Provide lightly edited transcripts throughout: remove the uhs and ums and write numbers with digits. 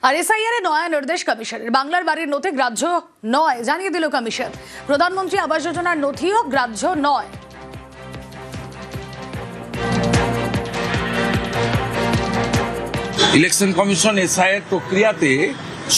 আর SIR এ নয়া নির্দেশ কমিশনের, বাংলার বাড়ির নথি গ্রাহ্য নয় জানিয়ে দিল কমিশন। প্রধানমন্ত্রী আবাস যোজনার নথিও গ্রাহ্য নয়। ইলেকশন কমিশন এসআইআর প্রক্রিয়াতে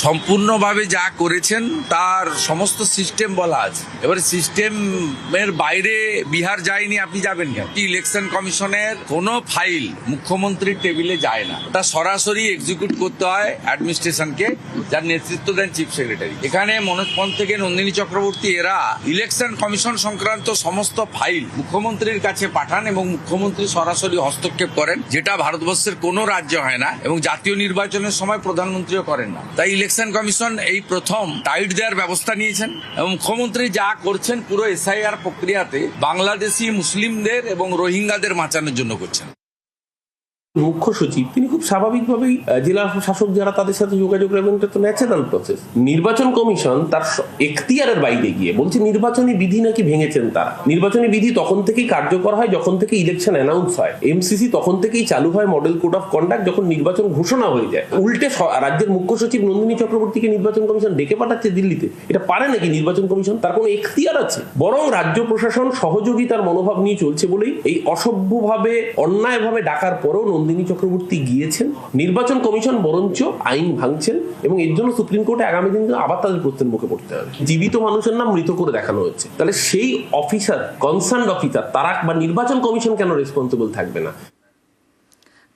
সম্পূর্ণভাবে যা করেছেন তার সমস্ত সিস্টেম বলা আছে। এবারে সিস্টেমের বাইরে বিহার যায়নি, আপনি যাবেন কেন? ইলেকশন কমিশনের কোনো ফাইল মুখ্যমন্ত্রীর টেবিলে যায় না, ওটা সরাসরি এক্সিকিউট করতে হয় অ্যাডমিনিস্ট্রেশনকে, যার নেতৃত্ব দেন চিফ সেক্রেটারি। এখানে মনোজ পন্থ থেকে নন্দিনী চক্রবর্তী এরা ইলেকশন কমিশন সংক্রান্ত সমস্ত ফাইল মুখ্যমন্ত্রীর কাছে পাঠান এবং মুখ্যমন্ত্রী সরাসরি হস্তক্ষেপ করেন, যেটা ভারতবর্ষের কোনো রাজ্য হয় না এবং জাতীয় নির্বাচনের সময় প্রধানমন্ত্রীও করেন না। তাই ইলেকশন কমিশন এই প্রথম টাইট দেওয়ার ব্যবস্থা নিয়েছেন এবং মুখ্যমন্ত্রী যা করছেন পুরো এসআইআর প্রক্রিয়াতে বাংলাদেশি মুসলিমদের এবং রোহিঙ্গাদের বাঁচানোর জন্য করছেন। মুখ্য সচিব তিনি খুব স্বাভাবিকভাবেই জেলা শাসক যারা তাদের সাথে যোগাযোগ রাখবেন, এটা তো ন্যাচারাল প্রসেস। নির্বাচন কমিশন তার এখতিয়ারের বাইরে গিয়ে বলছে নির্বাচনী বিধি নাকি ভেঙেছেন তারা। নির্বাচনী বিধি তখন থেকেই কার্যকর হয় যখন থেকে ইলেকশন অ্যানাউন্স হয়। এমসিসি তখন থেকেই চালু হয়, মডেল কোড অফ কন্ডাক্ট যখন নির্বাচন ঘোষণা হয়ে যায়। উল্টে রাজ্যের মুখ্য সচিব নন্দিনী চক্রবর্তীকে নির্বাচন কমিশন ডেকে পাঠাচ্ছে দিল্লিতে। এটা পারে নাকি নির্বাচন কমিশন? তার কোনো এখতিয়ার আছে? বরং রাজ্য প্রশাসন সহযোগিতার মনোভাব নিয়ে চলছে বলেই এই অসভ্যভাবে অন্যায়ভাবে ডাকার পরেও নন্দিনী চক্রবর্তী গিয়েছেন। নির্বাচন কমিশন বরঞ্চ আইন ভাঙছেন এবং এর জন্য সুপ্রিম কোর্টে আগামী দিনে আবার তাদের প্রশ্নের মুখে পড়তে হবে। জীবিত মানুষের নাম মৃত করে দেখানো হচ্ছে, তাহলে সেই অফিসার, কনসার্নড অফিসার তারা বা নির্বাচন কমিশন কেন রেসপন্সিবল থাকবে না?